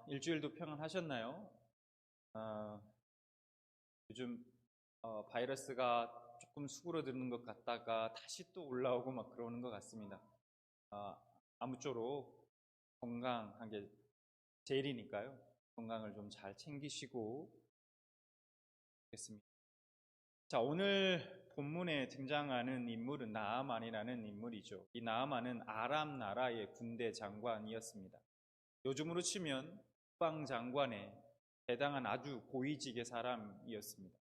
일주일도 평안하셨나요? 어, 요즘 바이러스가 조금 수그러드는 것 같다가 다시 또 올라오고 막 그러는 것 같습니다. 아무쪼록 건강한 게 제일이니까요. 건강을 좀 잘 챙기시고 있겠습니다. 자, 오늘 본문에 등장하는 인물은 나아만이라는 인물이죠. 이 나아만은 아람 나라의 군대 장관이었습니다. 요즘으로 치면 국방장관에 해당한 아주 고위직의 사람이었습니다.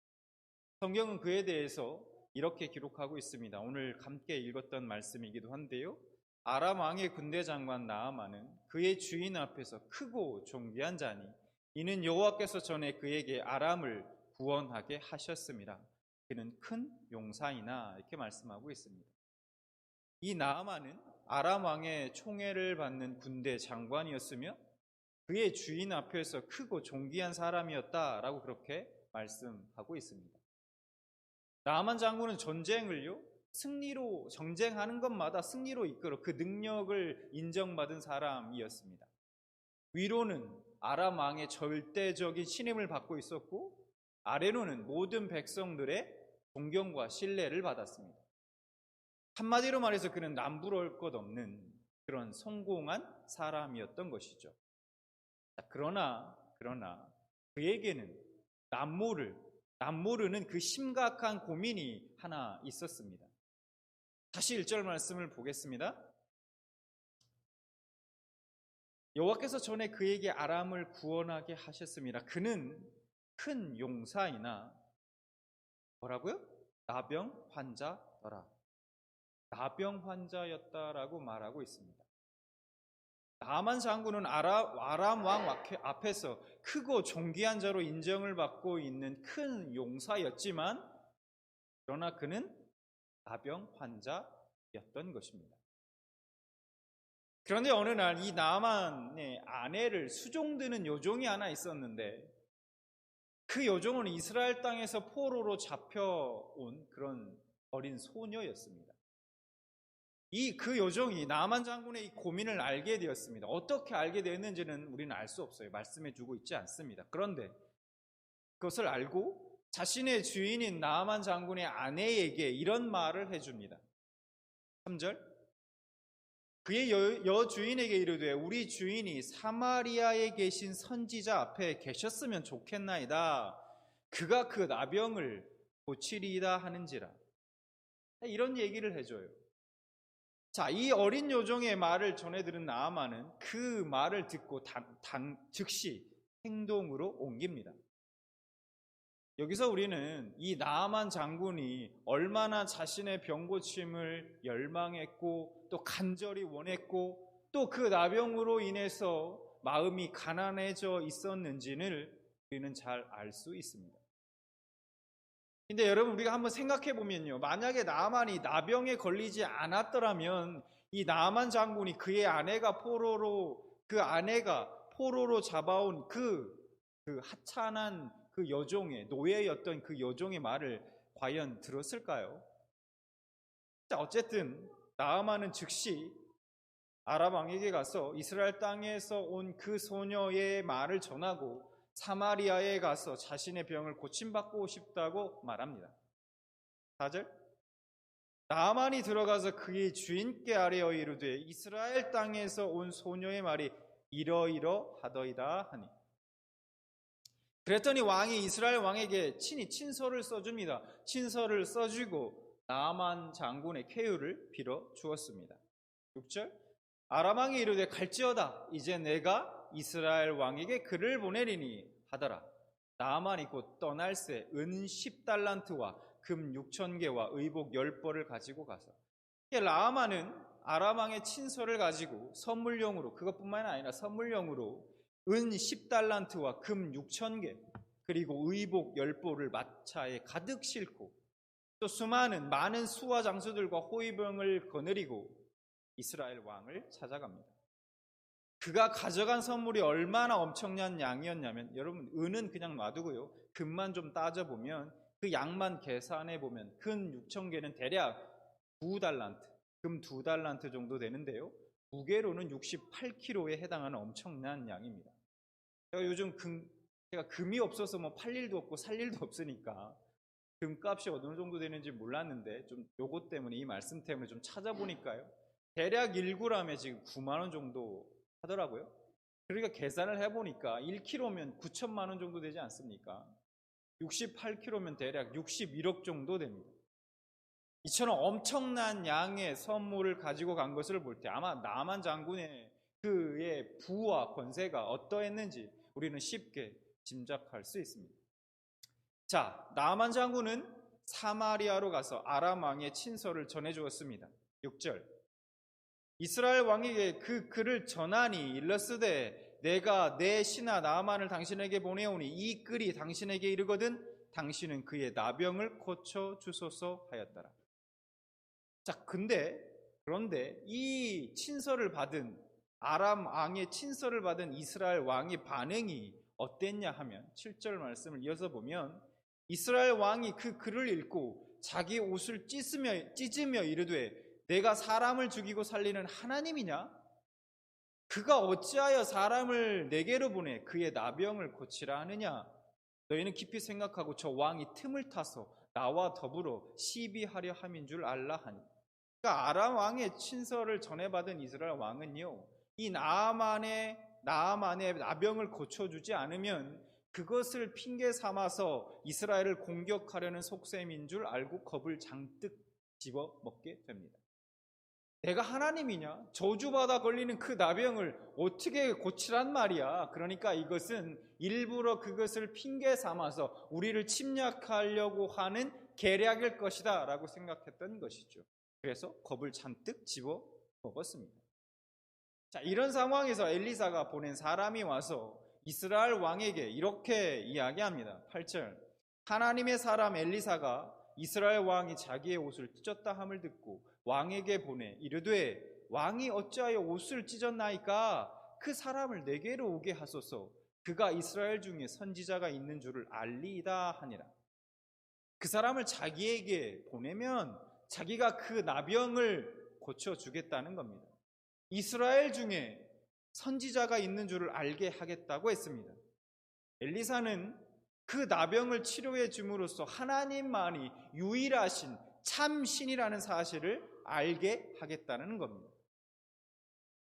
성경은 그에 대해서 이렇게 기록하고 있습니다. 오늘 함께 읽었던 말씀이기도 한데요. 아람 왕의 군대 장관 나아만은 그의 주인 앞에서 크고 존귀한 자니 이는 여호와께서 전에 그에게 아람을 구원하게 하셨습니다. 그는 큰 용사이나 이렇게 말씀하고 있습니다. 이 나아만은 아람 왕의 총애를 받는 군대 장관이었으며 그의 주인 앞에서 크고 존귀한 사람이었다라고 그렇게 말씀하고 있습니다. 나아만 장군은 전쟁을요, 승리로 정쟁하는 것마다 승리로 이끌어 그 능력을 인정받은 사람이었습니다. 위로는 아람 왕의 절대적인 신임을 받고 있었고 아래로는 모든 백성들의 존경과 신뢰를 받았습니다. 한마디로 말해서 그는 남부러울 것 없는 그런 성공한 사람이었던 것이죠. 그러나 그에게는 남모르는 그 심각한 고민이 하나 있었습니다. 다시 1절 말씀을 보겠습니다. 여호와께서 전에 그에게 아람을 구원하게 하셨습니다. 그는 큰 용사이나 뭐라고요? 나병 환자더라. 나병 환자였다라고 말하고 있습니다. 나아만 장군은 아람 왕 앞에서 크고 존귀한 자로 인정을 받고 있는 큰 용사였지만 그러나 그는 나병 환자였던 것입니다. 그런데 어느 날 이 나아만의 아내를 수종드는 여종이 하나 있었는데 그 여종은 이스라엘 땅에서 포로로 잡혀온 그런 어린 소녀였습니다. 그 여종이 나아만 장군의 이 고민을 알게 되었습니다. 어떻게 알게 되었는지는 우리는 알 수 없어요. 말씀해 주고 있지 않습니다. 그런데 그것을 알고 자신의 주인인 나아만 장군의 아내에게 이런 말을 해줍니다. 3절 그의 여주인에게 이르되 우리 주인이 사마리아에 계신 선지자 앞에 계셨으면 좋겠나이다. 그가 그 나병을 고치리이다 하는지라. 이런 얘기를 해줘요. 자, 이 어린 여종의 말을 전해들은 나아만은 그 말을 듣고 즉시 행동으로 옮깁니다. 여기서 우리는 이 나아만 장군이 얼마나 자신의 병고침을 열망했고 또 간절히 원했고 또 그 나병으로 인해서 마음이 가난해져 있었는지를 우리는 잘 알 수 있습니다. 근데 여러분 우리가 한번 생각해 보면요. 만약에 나아만이 나병에 걸리지 않았더라면 이 나아만 장군이 그의 아내가 포로로 잡아온 그 하찮은 그 여종의 노예였던 그 여종의 말을 과연 들었을까요? 자, 어쨌든 나아만은 즉시 아람 왕에게 가서 이스라엘 땅에서 온 그 소녀의 말을 전하고 사마리아에 가서 자신의 병을 고침받고 싶다고 말합니다. 4절 나아만이 들어가서 그의 주인께 아뢰어 이르되 이스라엘 땅에서 온 소녀의 말이 이러이러하더이다 하니 그랬더니 왕이 이스라엘 왕에게 친히 친서를 써줍니다. 친서를 써주고 나아만 장군의 쾌유를 빌어 주었습니다. 6절 아람 왕이 이르되 갈지어다 이제 내가 이스라엘 왕에게 글을 보내리니 하더라. 나아만이 곧 떠날새 은 10달란트와 금 6,000개와 의복 10벌을 가지고 가서 나아만은 아람 왕의 친서를 가지고 선물용으로 그것뿐만 아니라 선물용으로 은 10달란트와 금 6,000개 그리고 의복 10벌을 마차에 가득 싣고 또 많은 수와 장수들과 호위병을 거느리고 이스라엘 왕을 찾아갑니다. 그가 가져간 선물이 얼마나 엄청난 양이었냐면 여러분 은은 그냥 놔두고요. 금만 좀 따져보면 그 양만 계산해보면 금 6,000개는 대략 2달란트 금 2달란트 정도 되는데요. 무게로는 68kg에 해당하는 엄청난 양입니다. 제가 요즘 제가 금이 없어서 뭐 팔 일도 없고 살 일도 없으니까 금값이 어느 정도 되는지 몰랐는데 좀 요것 때문에, 이 말씀 때문에 좀 찾아보니까요, 대략 1g에 지금 9만 원 정도 하더라고요. 그러니까 계산을 해보니까 1kg면 9천만 원 정도 되지 않습니까? 68kg면 대략 61억 정도 됩니다. 이처럼 엄청난 양의 선물을 가지고 간 것을 볼 때 아마 나만 장군의 그의 부와 권세가 어떠했는지 우리는 쉽게 짐작할 수 있습니다. 자, 나만 장군은 사마리아로 가서 아람 왕의 친서를 전해주었습니다. 6절, 이스라엘 왕에게 그 글을 전하니 일러스되 내가 내 신하 나아만을 당신에게 보내오니 이 글이 당신에게 이르거든 당신은 그의 나병을 고쳐 주소서 하였더라. 자, 그런데 이 친서를 받은, 아람 왕의 친서를 받은 이스라엘 왕의 반응이 어땠냐 하면 7절 말씀을 이어서 보면, 이스라엘 왕이 그 글을 읽고 자기 옷을 찢으며 이르되 내가 사람을 죽이고 살리는 하나님이냐? 그가 어찌하여 사람을 내게로 보내 그의 나병을 고치라 하느냐? 너희는 깊이 생각하고 저 왕이 틈을 타서 나와 더불어 시비하려 함인 줄 알라 하니. 그러니까 아람 왕의 친서를 전해받은 이스라엘 왕은요, 이 나아만의 나병을 고쳐주지 않으면 그것을 핑계 삼아서 이스라엘을 공격하려는 속셈인 줄 알고 겁을 잔뜩 집어먹게 됩니다. 내가 하나님이냐? 저주받아 걸리는 그 나병을 어떻게 고치란 말이야. 그러니까 이것은 일부러 그것을 핑계 삼아서 우리를 침략하려고 하는 계략일 것이다 라고 생각했던 것이죠. 그래서 겁을 잔뜩 집어먹었습니다. 자, 이런 상황에서 엘리사가 보낸 사람이 와서 이스라엘 왕에게 이렇게 이야기합니다. 8절, 하나님의 사람 엘리사가 이스라엘 왕이 자기의 옷을 찢었다 함을 듣고 왕에게 보내 이르되 왕이 어찌하여 옷을 찢었나이까? 그 사람을 내게로 오게 하소서. 그가 이스라엘 중에 선지자가 있는 줄을 알리이다 하니라. 그 사람을 자기에게 보내면 자기가 그 나병을 고쳐주겠다는 겁니다. 이스라엘 중에 선지자가 있는 줄을 알게 하겠다고 했습니다. 엘리사는 그 나병을 치료해 줌으로써 하나님만이 유일하신 참 신이라는 사실을 알게 하겠다는 겁니다.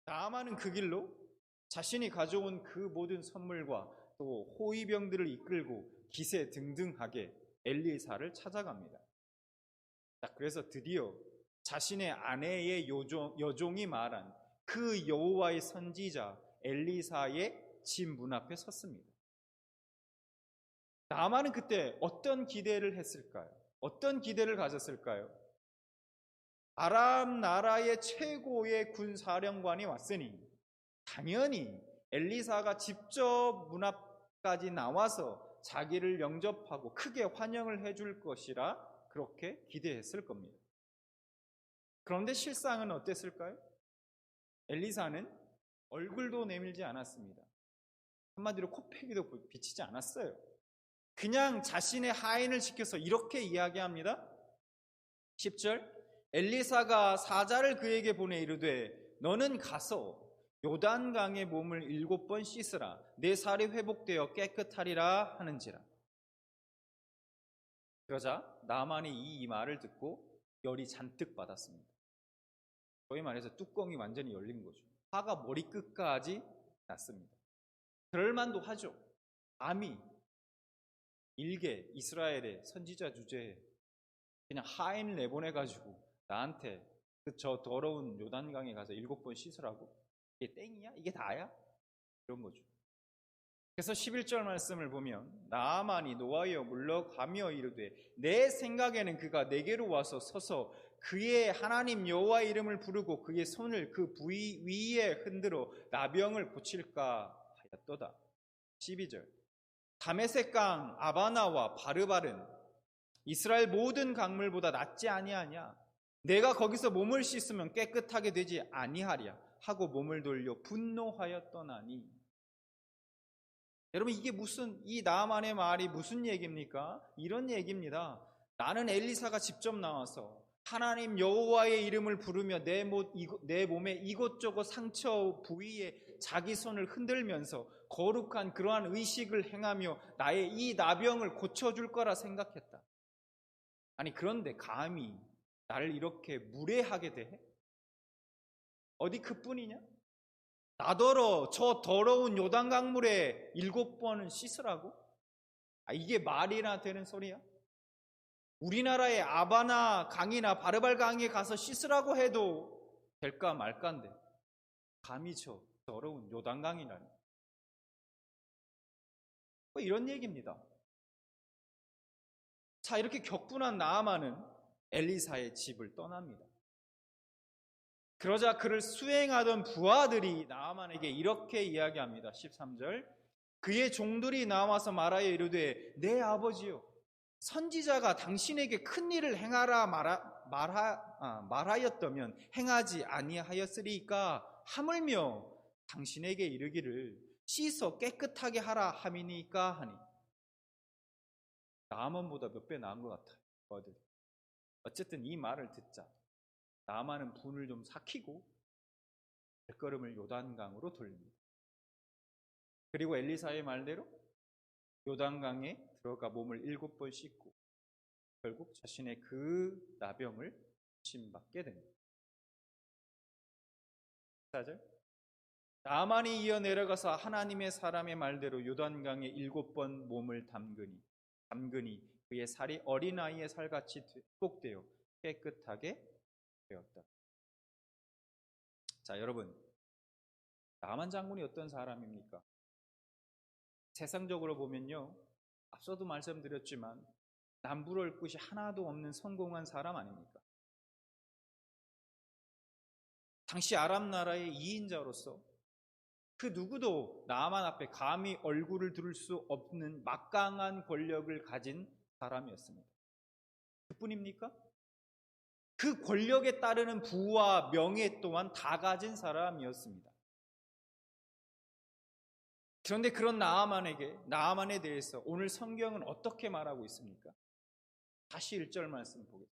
나아만은 그 길로 자신이 가져온 그 모든 선물과 또 호위병들을 이끌고 기세등등하게 엘리사를 찾아갑니다. 그래서 드디어 자신의 아내의 여종이 말한 그 여호와의 선지자 엘리사의 집 문 앞에 섰습니다. 나아만은 그때 어떤 기대를 했을까요? 어떤 기대를 가졌을까요? 아람 나라의 최고의 군사령관이 왔으니 당연히 엘리사가 직접 문 앞까지 나와서 자기를 영접하고 크게 환영을 해줄 것이라 그렇게 기대했을 겁니다. 그런데 실상은 어땠을까요? 엘리사는 얼굴도 내밀지 않았습니다. 한마디로 코빼기도 비치지 않았어요. 그냥 자신의 하인을 시켜서 이렇게 이야기합니다. 10절, 엘리사가 사자를 그에게 보내 이르되 너는 가서 요단강에 몸을 7번 씻으라. 내 살이 회복되어 깨끗하리라 하는지라. 그러자 나아만이 이 말을 듣고 열이 잔뜩 받았습니다. 소위 말해서 뚜껑이 완전히 열린 거죠. 화가 머리끝까지 났습니다. 그럴만도 하죠. 감히 일개 이스라엘의 선지자 주제에 그냥 하인을 내보내가지고 나한테 저 더러운 요단강에 가서 7번 씻으라고? 이게 땡이야? 이게 다야? 이런 거죠. 그래서 11절 말씀을 보면 나아만이 노하여 물러가며 이르되 내 생각에는 그가 내게로 와서 서서 그의 하나님 여호와의 이름을 부르고 그의 손을 그 부위 위에 흔들어 나병을 고칠까 하였도다. 12절, 다메섹강 아바나와 바르발은 이스라엘 모든 강물보다 낫지 아니하냐? 내가 거기서 몸을 씻으면 깨끗하게 되지 아니하랴 하고 몸을 돌려 분노하여 떠나니. 여러분, 이게 이 나아만의 말이 무슨 얘기입니까? 이런 얘기입니다. 나는 엘리사가 직접 나와서 하나님 여호와의 이름을 부르며 내 몸에 이곳저곳 상처 부위에 자기 손을 흔들면서 거룩한 그러한 의식을 행하며 나의 이 나병을 고쳐줄 거라 생각했다. 아니 그런데 감히 나를 이렇게 무례하게 대해? 어디 그뿐이냐? 나더러 저 더러운 요단강물에 7번은 씻으라고? 이게 말이나 되는 소리야? 우리나라의 아바나 강이나 바르발 강에 가서 씻으라고 해도 될까 말까인데 감히 저 더러운 요단강이라니. 이런 얘기입니다. 자, 이렇게 격분한 나아만은 엘리사의 집을 떠납니다. 그러자 그를 수행하던 부하들이 나아만에게 이렇게 이야기합니다. 13절, 그의 종들이 나와서 말하여 이르되 내 아버지요, 선지자가 당신에게 큰 일을 행하라 말하였다면 행하지 아니하였으리까 하물며 당신에게 이르기를 씻어 깨끗하게 하라 함이니까 하니. 나아만보다 몇 배 나은 것 같아요. 어쨌든 이 말을 듣자 나아만은 분을 좀 삭히고 발걸음을 요단강으로 돌립니다. 그리고 엘리사의 말대로 요단강에 들어가 몸을 7번 씻고 결국 자신의 그 나병을 고침받게 됩니다. 14절, 나아만이 이어 내려가서 하나님의 사람의 말대로 요단강에 7번 몸을 담그니 그의 살이 어린아이의 살같이 회복되어 깨끗하게 되었다. 자, 여러분, 나아만 장군이 어떤 사람입니까? 세상적으로 보면요, 앞서도 말씀드렸지만 남부러울 것이 하나도 없는 성공한 사람 아닙니까? 당시 아람 나라의 2인자로서 그 누구도 나아만 앞에 감히 얼굴을 들을 수 없는 막강한 권력을 가진 사람이었습니다. 그뿐입니까? 그 권력에 따르는 부와 명예 또한 다 가진 사람이었습니다. 그런데 그런 나아만에 대해서 오늘 성경은 어떻게 말하고 있습니까? 다시 1절 말씀 보겠습니다.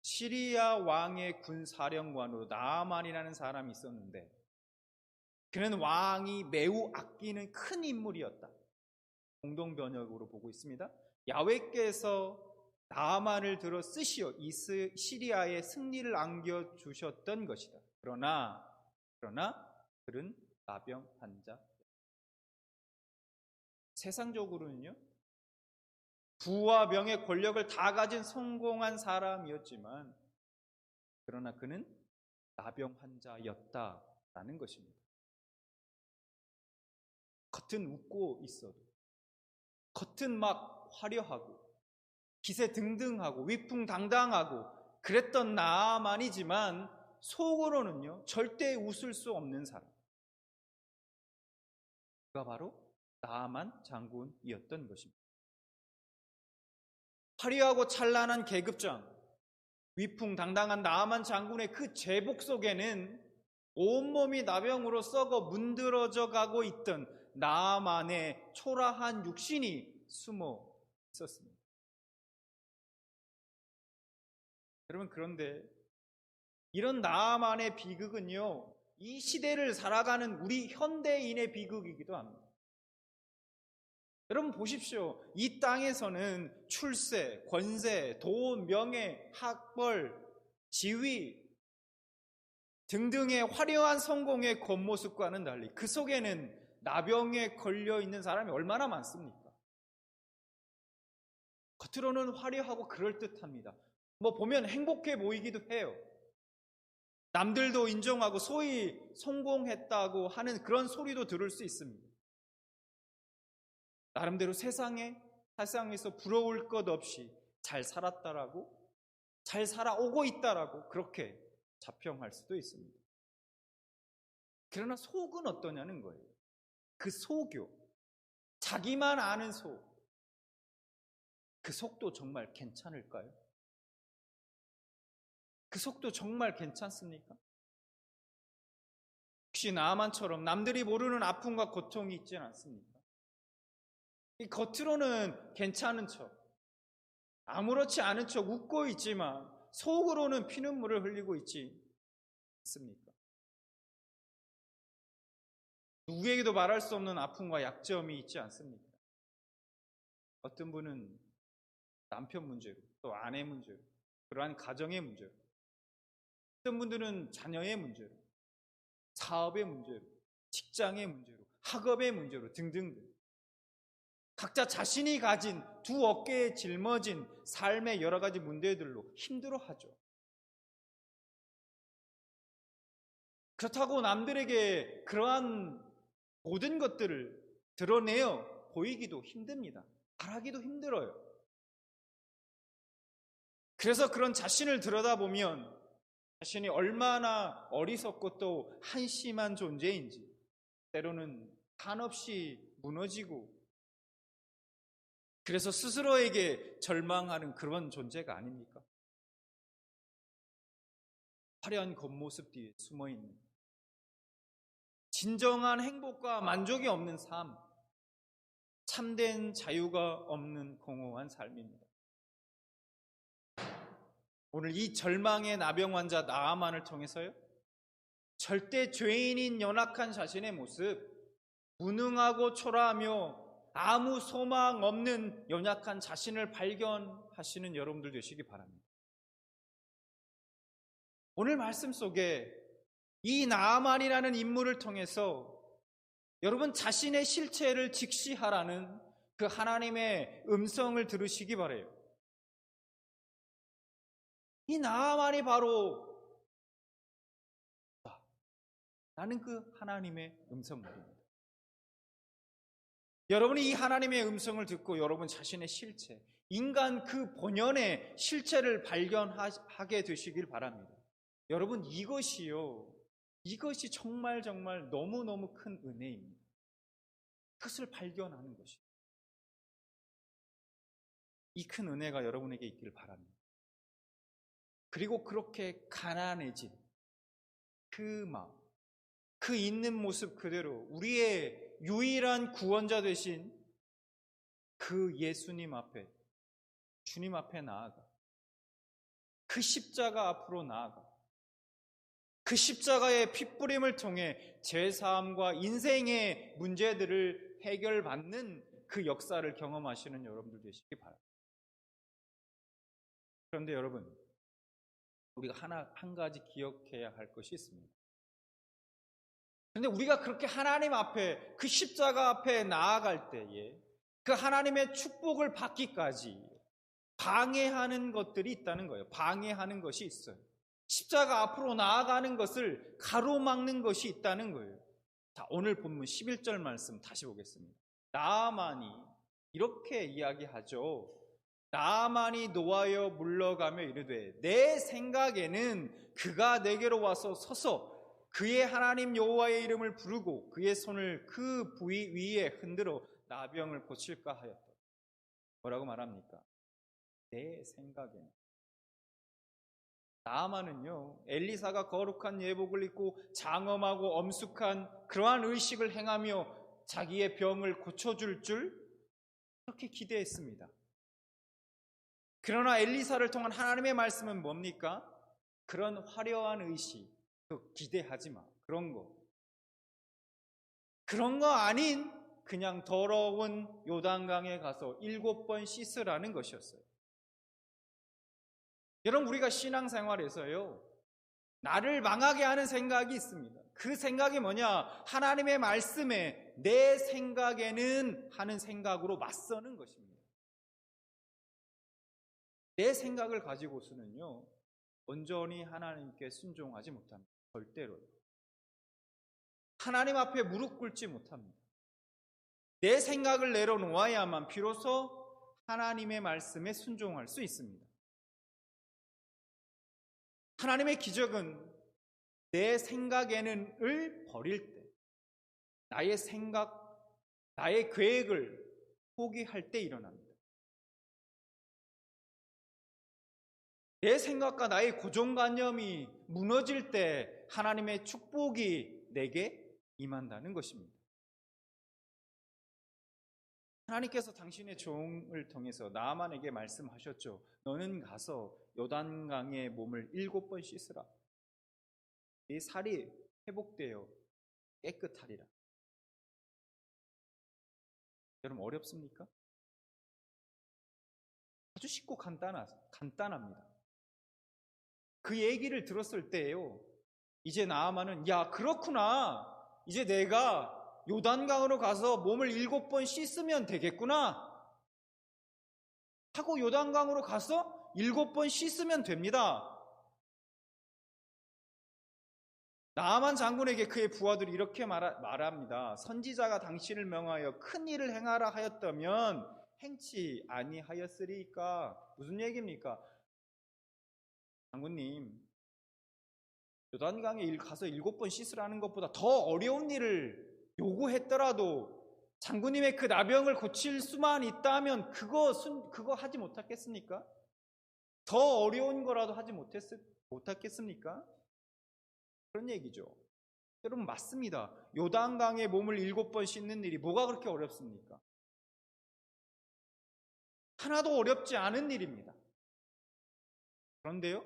시리아 왕의 군사령관으로 나아만이라는 사람이 있었는데 그는 왕이 매우 아끼는 큰 인물이었다. 공동번역으로 보고 있습니다. 야훼께서 나아만을 들어 쓰시어 이 시리아의 승리를 안겨주셨던 것이다. 그러나 그는 나병 환자. 세상적으로는요, 부와 명예, 권력을 다 가진 성공한 사람이었지만 그러나 그는 나병 환자였다라는 것입니다. 겉은 웃고 있어도, 겉은 막 화려하고 기세 등등하고 위풍당당하고 그랬던 나아만이지만 속으로는요 절대 웃을 수 없는 사람, 그가 바로 나아만 장군이었던 것입니다. 화려하고 찬란한 계급장, 위풍당당한 나아만 장군의 그 제복 속에는 온몸이 나병으로 썩어 문드러져 가고 있던 나아만의 초라한 육신이 숨어 있었습니다. 여러분, 그런데 이런 나아만의 비극은요, 이 시대를 살아가는 우리 현대인의 비극이기도 합니다. 여러분 보십시오. 이 땅에서는 출세, 권세, 돈, 명예, 학벌, 지위 등등의 화려한 성공의 겉모습과는 달리 그 속에는 나병에 걸려 있는 사람이 얼마나 많습니까? 겉으로는 화려하고 그럴듯합니다. 보면 행복해 보이기도 해요. 남들도 인정하고 소위 성공했다고 하는 그런 소리도 들을 수 있습니다. 나름대로 세상에서 부러울 것 없이 잘 살았다라고, 잘 살아오고 있다라고 그렇게 자평할 수도 있습니다. 그러나 속은 어떠냐는 거예요. 그 속요, 자기만 아는 속, 그 속도 정말 괜찮을까요? 그 속도 정말 괜찮습니까? 혹시 나만처럼 남들이 모르는 아픔과 고통이 있지는 않습니까? 이 겉으로는 괜찮은 척, 아무렇지 않은 척 웃고 있지만 속으로는 피눈물을 흘리고 있지 않습니까? 누구에게도 말할 수 없는 아픔과 약점이 있지 않습니까? 어떤 분은 남편 문제로, 또 아내 문제로, 그러한 가정의 문제로, 어떤 분들은 자녀의 문제로, 사업의 문제로, 직장의 문제로, 학업의 문제로 등등등 각자 자신이 가진 두 어깨에 짊어진 삶의 여러 가지 문제들로 힘들어하죠. 그렇다고 남들에게 그러한 모든 것들을 드러내어 보이기도 힘듭니다. 말하기도 힘들어요. 그래서 그런 자신을 들여다보면 자신이 얼마나 어리석고 또 한심한 존재인지 때로는 한없이 무너지고 그래서 스스로에게 절망하는 그런 존재가 아닙니까? 화려한 겉모습 뒤에 숨어있는 진정한 행복과 만족이 없는 삶, 참된 자유가 없는 공허한 삶입니다. 오늘 이 절망의 나병 환자 나아만을 통해서요, 절대 죄인인 연약한 자신의 모습, 무능하고 초라하며 아무 소망 없는 연약한 자신을 발견하시는 여러분들 되시기 바랍니다. 오늘 말씀 속에 이 나아만이라는 인물을 통해서 여러분 자신의 실체를 직시하라는 그 하나님의 음성을 들으시기 바라요. 이 나아만이 바로 나는 그 하나님의 음성입니다. 여러분이 이 하나님의 음성을 듣고 여러분 자신의 실체, 인간 그 본연의 실체를 발견하게 되시길 바랍니다. 여러분 이것이 정말 너무너무 큰 은혜입니다. 그것을 발견하는 것이 이 큰 은혜가 여러분에게 있길 바랍니다. 그리고 그렇게 가난해진 그 마음, 그 있는 모습 그대로 우리의 유일한 구원자 되신 그 예수님 앞에, 주님 앞에 나아가 그 십자가 앞으로 나아가 그 십자가의 핏부림을 통해 제사함과 인생의 문제들을 해결받는 그 역사를 경험하시는 여러분들 되시기 바랍니다. 그런데 여러분, 우리가 한 가지 기억해야 할 것이 있습니다. 그런데 우리가 그렇게 하나님 앞에, 그 십자가 앞에 나아갈 때에 그 하나님의 축복을 받기까지 방해하는 것들이 있다는 거예요. 방해하는 것이 있어요. 십자가 앞으로 나아가는 것을 가로막는 것이 있다는 거예요. 자, 오늘 본문 11절 말씀 다시 보겠습니다. 나아만이 이렇게 이야기하죠. 나아만이 노하여 물러가며 이르되 내 생각에는 그가 내게로 와서 서서 그의 하나님 여호와의 이름을 부르고 그의 손을 그 부위 위에 흔들어 나병을 고칠까 하였다. 뭐라고 말합니까? 내 생각에는. 나아만은요, 엘리사가 거룩한 예복을 입고 장엄하고 엄숙한 그러한 의식을 행하며 자기의 병을 고쳐줄 줄 그렇게 기대했습니다. 그러나 엘리사를 통한 하나님의 말씀은 뭡니까? 그런 화려한 의식, 기대하지 마. 그런 거 아닌 그냥 더러운 요단강에 가서 7번 씻으라는 것이었어요. 여러분, 우리가 신앙생활에서요, 나를 망하게 하는 생각이 있습니다. 그 생각이 뭐냐? 하나님의 말씀에 내 생각에는 하는 생각으로 맞서는 것입니다. 내 생각을 가지고서는요, 온전히 하나님께 순종하지 못합니다. 절대로요. 하나님 앞에 무릎 꿇지 못합니다. 내 생각을 내려놓아야만 비로소 하나님의 말씀에 순종할 수 있습니다. 하나님의 기적은 내 생각에는을 버릴 때, 나의 생각, 나의 계획을 포기할 때 일어납니다. 내 생각과 나의 고정관념이 무너질 때 하나님의 축복이 내게 임한다는 것입니다. 하나님께서 당신의 종을 통해서 나아만에게 말씀하셨죠. 너는 가서 요단강에 몸을 7번 씻으라. 이 살이 회복되어 깨끗하리라. 여러분, 어렵습니까? 아주 쉽고 간단합니다. 그 얘기를 들었을 때요, 이제 나아만은 야, 그렇구나. 이제 내가 요단강으로 가서 몸을 7번 씻으면 되겠구나 하고 요단강으로 가서 7번 씻으면 됩니다. 나아만 장군에게 그의 부하들이 이렇게 말합니다. 선지자가 당신을 명하여 큰 일을 행하라 하였다면 행치 아니하였으리까. 무슨 얘기입니까? 장군님, 요단강에 가서 7번 씻으라는 것보다 더 어려운 일을 요구했더라도 장군님의 그 나병을 고칠 수만 있다면 그거 하지 못했겠습니까? 더 어려운 거라도 하지 못했겠습니까? 그런 얘기죠. 여러분, 맞습니다. 요단강에 몸을 7번 씻는 일이 뭐가 그렇게 어렵습니까? 하나도 어렵지 않은 일입니다. 그런데요,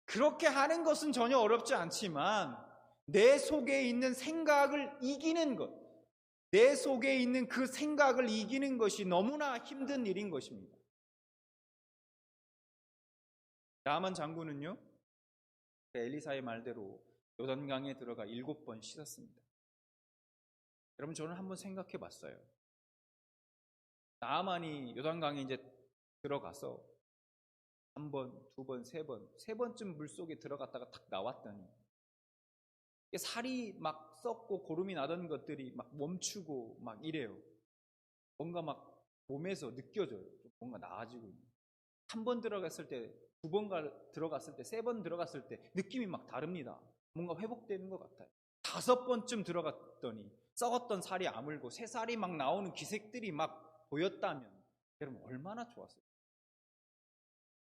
그렇게 하는 것은 전혀 어렵지 않지만 내 속에 있는 생각을 이기는 것, 내 속에 있는 그 생각을 이기는 것이 너무나 힘든 일인 것입니다. 나아만 장군은요, 엘리사의 말대로 요단강에 들어가 7번 씻었습니다. 여러분, 저는 한번 생각해 봤어요. 나아만이 요단강에 이제 들어가서 한 번, 두 번, 세 번쯤 물속에 들어갔다가 탁 나왔더니 살이 막 썩고 고름이 나던 것들이 막 멈추고 막 이래요. 뭔가 막 몸에서 느껴져요. 뭔가 나아지고 있는. 한 번 들어갔을 때, 두 번 들어갔을 때, 세 번 들어갔을 때 느낌이 막 다릅니다. 뭔가 회복되는 것 같아요. 5번쯤 들어갔더니 썩었던 살이 아물고 새 살이 막 나오는 기색들이 막 보였다면 여러분, 얼마나 좋았어요.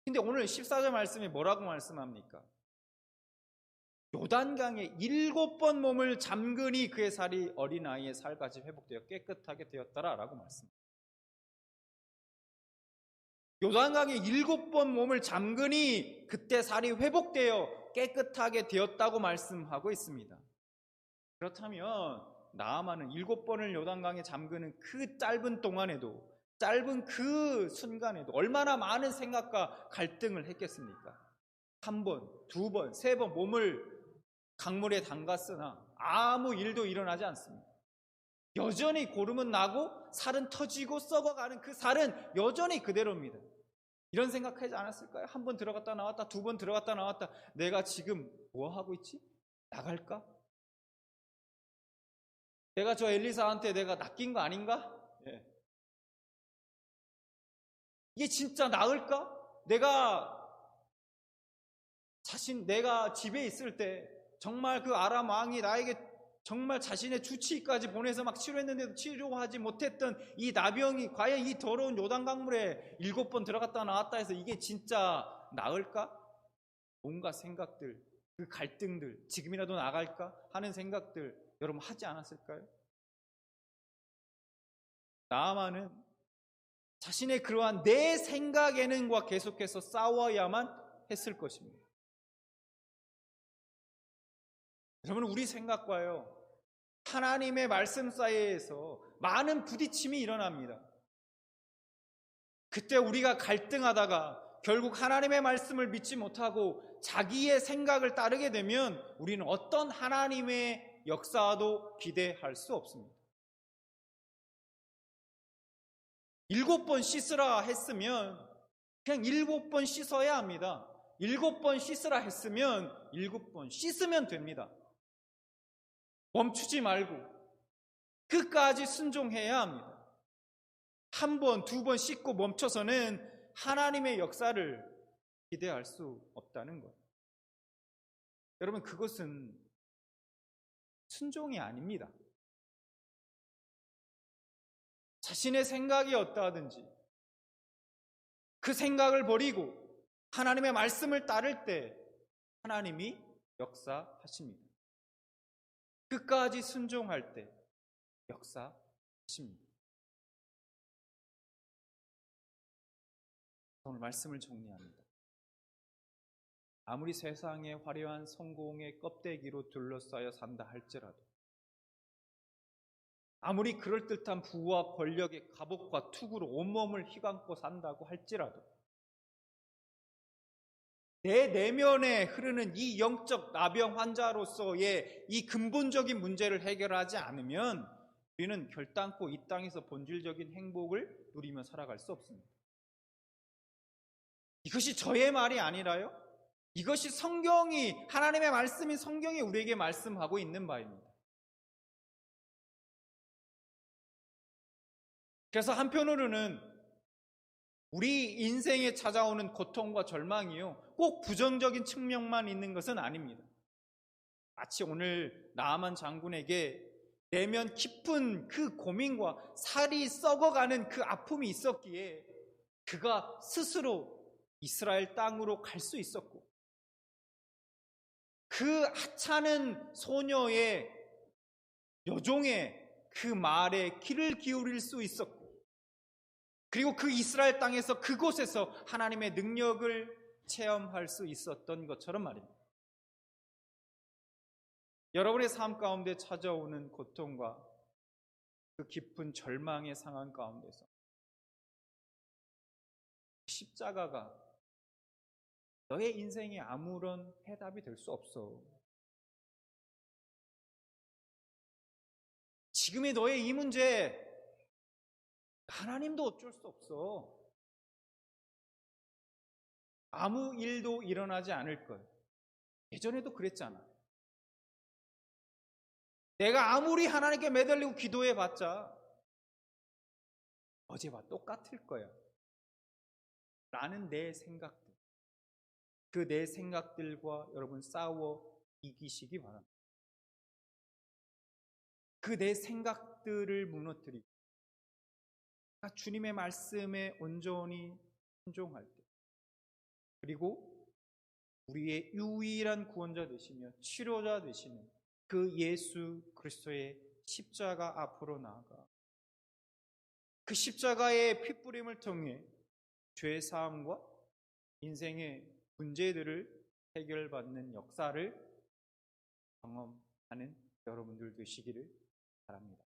근데 오늘 14절 말씀이 뭐라고 말씀합니까? 요단강에 7번 몸을 잠그니 그의 살이 어린아이의 살같이 회복되어 깨끗하게 되었더라 라고 말씀합니다. 요단강에 7번 몸을 잠그니 그때 살이 회복되어 깨끗하게 되었다고 말씀하고 있습니다. 그렇다면 나아만은 7번을 요단강에 잠그는 그 짧은 동안에도, 짧은 그 순간에도 얼마나 많은 생각과 갈등을 했겠습니까? 한 번, 두 번, 세 번 몸을 강물에 담갔으나 아무 일도 일어나지 않습니다. 여전히 고름은 나고 살은 터지고 썩어가는 그 살은 여전히 그대로입니다. 이런 생각하지 않았을까요? 한 번 들어갔다 나왔다, 두 번 들어갔다 나왔다. 내가 지금 뭐 하고 있지? 나갈까? 내가 저 엘리사한테 내가 낚인 거 아닌가? 예. 이게 진짜 나을까? 내가 집에 있을 때 정말 그 아람 왕이 나에게 정말 자신의 주치의까지 보내서 막 치료했는데도 치료하지 못했던 이 나병이 과연 이 더러운 요단 강물에 7번 들어갔다 나왔다 해서 이게 진짜 나을까? 온갖 생각들, 그 갈등들, 지금이라도 나갈까 하는 생각들 여러분 하지 않았을까요? 나아만은 자신의 그러한 내 생각에는과 계속해서 싸워야만 했을 것입니다. 여러분, 우리 생각과요, 하나님의 말씀 사이에서 많은 부딪힘이 일어납니다. 그때 우리가 갈등하다가 결국 하나님의 말씀을 믿지 못하고 자기의 생각을 따르게 되면 우리는 어떤 하나님의 역사도 기대할 수 없습니다. 7번 씻으라 했으면 그냥 7번 씻어야 합니다. 7번 씻으라 했으면 7번 씻으면 됩니다. 멈추지 말고 끝까지 순종해야 합니다. 한 번, 두 번 씻고 멈춰서는 하나님의 역사를 기대할 수 없다는 것. 여러분, 그것은 순종이 아닙니다. 자신의 생각이 어떠하든지 그 생각을 버리고 하나님의 말씀을 따를 때 하나님이 역사하십니다. 끝까지 순종할 때 역사하십니다. 오늘 말씀을 정리합니다. 아무리 세상의 화려한 성공의 껍데기로 둘러싸여 산다 할지라도, 아무리 그럴듯한 부와 권력의 갑옷과 투구로 온몸을 휘감고 산다고 할지라도, 내 내면에 흐르는 이 영적 나병 환자로서의 이 근본적인 문제를 해결하지 않으면 우리는 결단코 이 땅에서 본질적인 행복을 누리며 살아갈 수 없습니다. 이것이 저의 말이 아니라요, 이것이 성경이, 하나님의 말씀인 성경이 우리에게 말씀하고 있는 바입니다. 그래서 한편으로는 우리 인생에 찾아오는 고통과 절망이요, 꼭 부정적인 측면만 있는 것은 아닙니다. 마치 오늘 나아만 장군에게 내면 깊은 그 고민과 살이 썩어가는 그 아픔이 있었기에 그가 스스로 이스라엘 땅으로 갈 수 있었고, 그 하찮은 소녀의 여종의 그 말에 귀를 기울일 수 있었고, 그리고 그 이스라엘 땅에서 그곳에서 하나님의 능력을 체험할 수 있었던 것처럼 말입니다. 여러분의 삶 가운데 찾아오는 고통과 그 깊은 절망의 상황 가운데서 십자가가 너의 인생에 아무런 해답이 될 수 없어. 지금의 너의 이 문제 하나님도 어쩔 수 없어. 아무 일도 일어나지 않을 거예요. 예전에도 그랬잖아. 내가 아무리 하나님께 매달리고 기도해봤자 어제와 똑같을 거야 라는 내 생각들, 그 내 생각들과 여러분 싸워 이기시기 바랍니다. 그 내 생각들을 무너뜨리고 주님의 말씀에 온전히 순종할 때, 그리고 우리의 유일한 구원자 되시며 치료자 되시는 그 예수 그리스도의 십자가 앞으로 나아가 그 십자가의 핏부림을 통해 죄 사함과 인생의 문제들을 해결받는 역사를 경험하는 여러분들 되시기를 바랍니다.